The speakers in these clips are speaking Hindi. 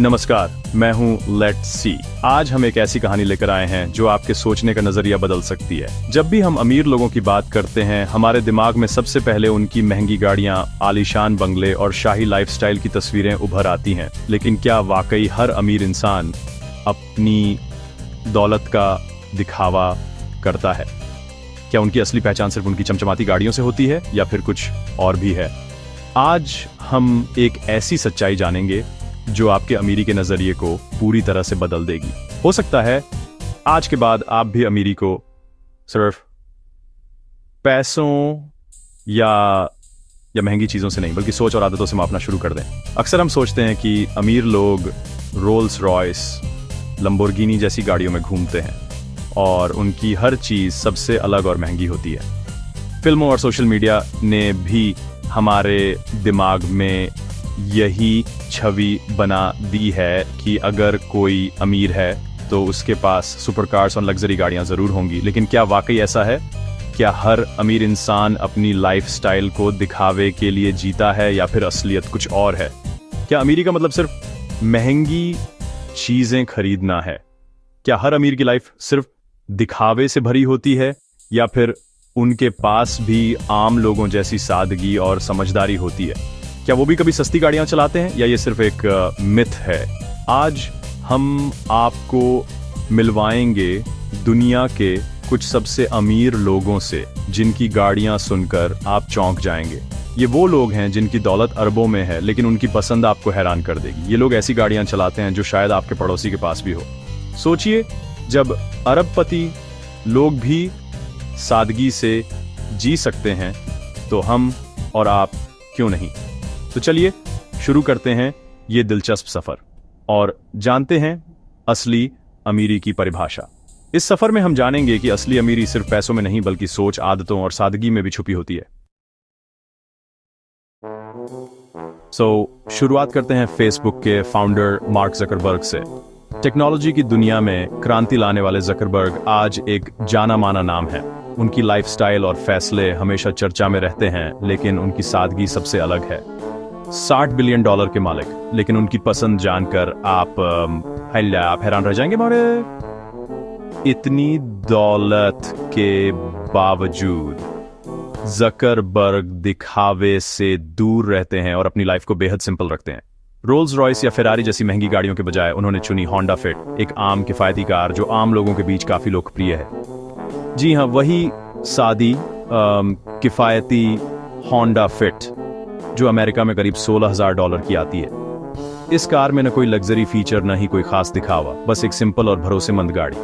नमस्कार, मैं हूं लेट्स सी। आज हम एक ऐसी कहानी लेकर आए हैं जो आपके सोचने का नजरिया बदल सकती है। जब भी हम अमीर लोगों की बात करते हैं, हमारे दिमाग में सबसे पहले उनकी महंगी गाड़ियां, आलीशान बंगले और शाही लाइफस्टाइल की तस्वीरें उभर आती हैं। लेकिन क्या वाकई हर अमीर इंसान अपनी दौलत का दिखावा करता है? क्या उनकी असली पहचान सिर्फ उनकी चमचमाती गाड़ियों से होती है या फिर कुछ और भी है? आज हम एक ऐसी सच्चाई जानेंगे जो आपके अमीरी के नजरिए को पूरी तरह से बदल देगी। हो सकता है आज के बाद आप भी अमीरी को सिर्फ पैसों या महंगी चीजों से नहीं, बल्कि सोच और आदतों से मापना शुरू कर दें। अक्सर हम सोचते हैं कि अमीर लोग रोल्स रॉयस, लंबोर्गिनी जैसी गाड़ियों में घूमते हैं और उनकी हर चीज सबसे अलग और महंगी होती है। फिल्मों और सोशल मीडिया ने भी हमारे दिमाग में यही छवि बना दी है कि अगर कोई अमीर है तो उसके पास सुपर कार्स और लग्जरी गाड़ियां जरूर होंगी। लेकिन क्या वाकई ऐसा है? क्या हर अमीर इंसान अपनी लाइफस्टाइल को दिखावे के लिए जीता है या फिर असलियत कुछ और है? क्या अमीरी का मतलब सिर्फ महंगी चीजें खरीदना है? क्या हर अमीर की लाइफ सिर्फ दिखावे से भरी होती है या फिर उनके पास भी आम लोगों जैसी सादगी और समझदारी होती है? क्या वो भी कभी सस्ती गाड़ियां चलाते हैं या ये सिर्फ एक मिथ है? आज हम आपको मिलवाएंगे दुनिया के कुछ सबसे अमीर लोगों से जिनकी गाड़ियां सुनकर आप चौंक जाएंगे। ये वो लोग हैं जिनकी दौलत अरबों में है, लेकिन उनकी पसंद आपको हैरान कर देगी। ये लोग ऐसी गाड़ियां चलाते हैं जो शायद आपके पड़ोसी के पास भी हो। सोचिए, जब अरबपति लोग भी सादगी से जी सकते हैं तो हम और आप क्यों नहीं? तो चलिए शुरू करते हैं ये दिलचस्प सफर और जानते हैं असली अमीरी की परिभाषा। इस सफर में हम जानेंगे कि असली अमीरी सिर्फ पैसों में नहीं, बल्कि सोच, आदतों और सादगी में भी छुपी होती है। शुरुआत करते हैं फेसबुक के फाउंडर मार्क जकरबर्ग से। टेक्नोलॉजी की दुनिया में क्रांति लाने वाले जकरबर्ग आज एक जाना माना नाम है। उनकी लाइफस्टाइल और फैसले हमेशा चर्चा में रहते हैं, लेकिन उनकी सादगी सबसे अलग है। $60 बिलियन के मालिक, लेकिन उनकी पसंद जानकर आप हैरान रह जाएंगे। मारे इतनी दौलत के बावजूद जकरबर्ग दिखावे से दूर रहते हैं और अपनी लाइफ को बेहद सिंपल रखते हैं। रोल्स रॉयस या फेरारी जैसी महंगी गाड़ियों के बजाय उन्होंने चुनी होंडा फिट, एक आम किफायती कार जो आम लोगों के बीच काफी लोकप्रिय है। जी हाँ, वही सादी किफायती होंडा फिट जो अमेरिका में करीब $16,000 की आती है। इस कार में न कोई लग्जरी फीचर, न ही कोई खास दिखावा, बस एक सिंपल और भरोसेमंद गाड़ी।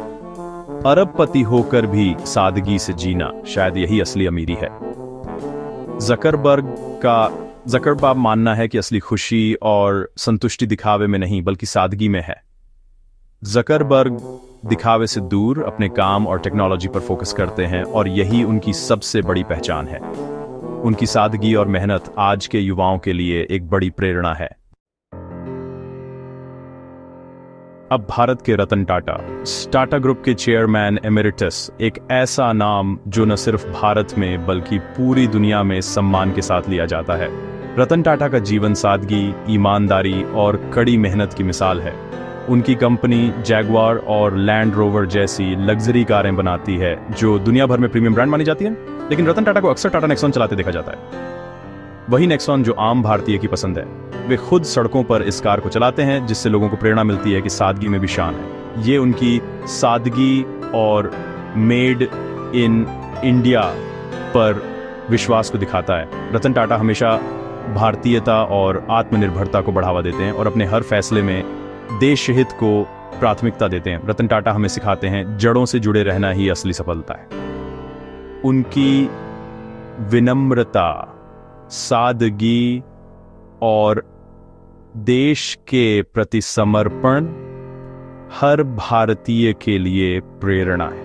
अरबपति होकर भी सादगी से जीना, शायद यही असली अमीरी है। जकरबर्ग मानना है कि असली खुशी और संतुष्टि दिखावे में नहीं, बल्कि सादगी में है। जकरबर्ग दिखावे से दूर अपने काम और टेक्नोलॉजी पर फोकस करते हैं और यही उनकी सबसे बड़ी पहचान है। उनकी सादगी और मेहनत आज के युवाओं के लिए एक बड़ी प्रेरणा है। अब भारत के रतन टाटा ग्रुप के चेयरमैन एमेरिटस, एक ऐसा नाम जो न सिर्फ भारत में बल्कि पूरी दुनिया में सम्मान के साथ लिया जाता है। रतन टाटा का जीवन सादगी, ईमानदारी और कड़ी मेहनत की मिसाल है। उनकी कंपनी जैगुआर और लैंड रोवर जैसी लग्जरी कारें बनाती है जो दुनिया भर में प्रीमियम ब्रांड मानी जाती है, लेकिन रतन टाटा को अक्सर टाटा नेक्सॉन चलाते देखा जाता है। वही नेक्सॉन जो आम भारतीय की पसंद है। वे खुद सड़कों पर इस कार को चलाते हैं, जिससे लोगों को प्रेरणा मिलती है कि सादगी में भी शान है। ये उनकी सादगी और मेड इन इंडिया पर विश्वास को दिखाता है। रतन टाटा हमेशा भारतीयता और आत्मनिर्भरता को बढ़ावा देते हैं और अपने हर फैसले में देश हित को प्राथमिकता देते हैं। रतन टाटा हमें सिखाते हैं जड़ों से जुड़े रहना ही असली सफलता है। उनकी विनम्रता, सादगी और देश के प्रति समर्पण हर भारतीय के लिए प्रेरणा है।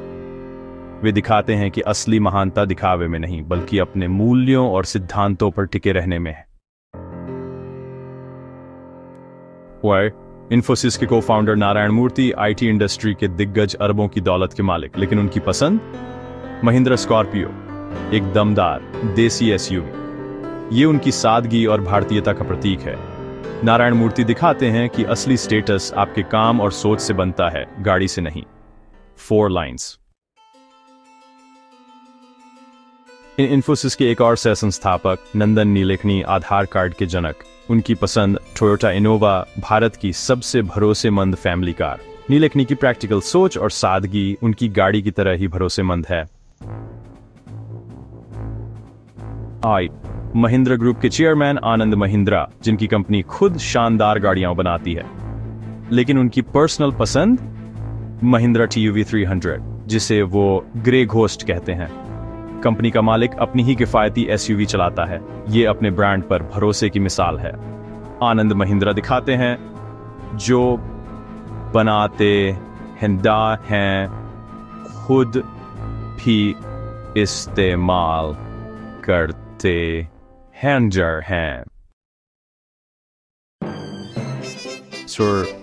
वे दिखाते हैं कि असली महानता दिखावे में नहीं, बल्कि अपने मूल्यों और सिद्धांतों पर टिके रहने में है। इन्फोसिस के co-founder Narayana Murthy IT industry के दिग्गज, अरबों की दौलत के मालिक, लेकिन उनकी पसंद महिंद्रा स्कॉर्पियो, एक दमदार देसी एसयूवी। ये उनकी सादगी और भारतीयता का प्रतीक है। नारायण मूर्ति दिखाते हैं कि असली स्टेटस आपके काम और सोच से बनता है, गाड़ी से नहीं। 4 लाइन्स। इन्फोसिस के एक और सह संस्थापक नंदन नीलेकनी आधार कार्ड के जनक। उनकी पसंद टोयोटा इनोवा, भारत की सबसे भरोसेमंद फैमिली कार। नीलेकनी की प्रैक्टिकल सोच और सादगी उनकी गाड़ी की तरह ही भरोसेमंद है। महिंद्रा ग्रुप के चेयरमैन आनंद महिंद्रा, जिनकी कंपनी खुद शानदार गाड़ियां बनाती है, लेकिन उनकी पर्सनल पसंद महिंद्रा TUV 300, जिसे वो ग्रे घोस्ट कहते हैं। कंपनी का मालिक अपनी ही किफायती SUV चलाता है। ये अपने ब्रांड पर भरोसे की मिसाल है। आनंद महिंद्रा दिखाते हैं जो बनाते हिंदा हैं, खुद भी इस्तेमाल करते हैंजर हैं।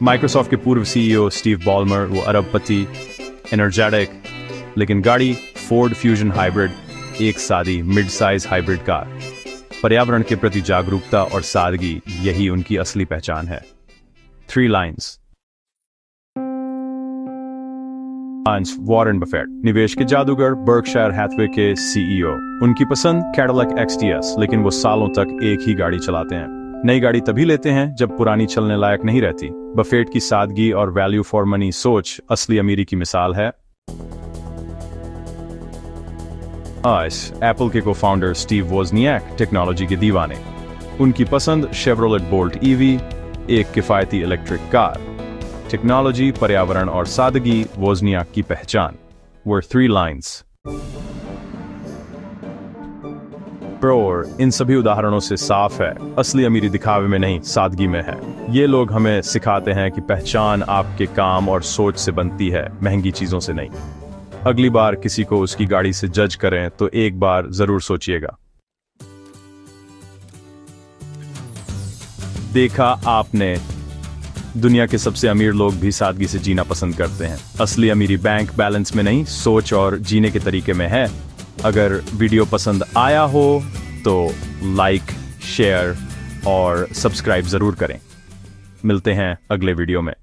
माइक्रोसॉफ्ट के पूर्व CEO स्टीव बॉलमर, वो अरबपति, एनर्जेटिक, लेकिन गाड़ी फोर्ड फ्यूजन हाइब्रिड, एक सादी मिड साइज हाइब्रिड कार। पर्यावरण के प्रति जागरूकता और सादगी, यही उनकी असली पहचान है। 3 लाइन्स। वॉरेन बफेट, निवेश के जादूगर, बर्कशायर हैथवे के CEO। उनकी पसंद कैडिलैक XTS, लेकिन वो सालों तक एक ही गाड़ी चलाते हैं। नई गाड़ी तभी लेते हैं जब पुरानी चलने लायक नहीं रहती। बफेट की सादगी और वैल्यू फॉर मनी सोच असली अमीरी की मिसाल है। एप्पल के को-फाउंडर स्टीव वोजनियाक, टेक्नोलॉजी के दीवाने। उनकी पसंद शेवरोलेट बोल्ट EV, एक किफायती इलेक्ट्रिक कार। टेक्नोलॉजी, पर्यावरण और सादगी वोजनियाक की पहचान। Were 3 lines. इन सभी उदाहरणों से साफ है, असली अमीरी दिखावे में नहीं, सादगी में है। ये लोग हमें सिखाते हैं कि पहचान आपके काम और सोच से बनती है, महंगी चीजों से नहीं। अगली बार किसी को उसकी गाड़ी से जज करें तो एक बार जरूर सोचिएगा। देखा आपने, दुनिया के सबसे अमीर लोग भी सादगी से जीना पसंद करते हैं। असली अमीरी बैंक बैलेंस में नहीं, सोच और जीने के तरीके में है। अगर वीडियो पसंद आया हो तो लाइक, शेयर और सब्सक्राइब जरूर करें। मिलते हैं अगले वीडियो में।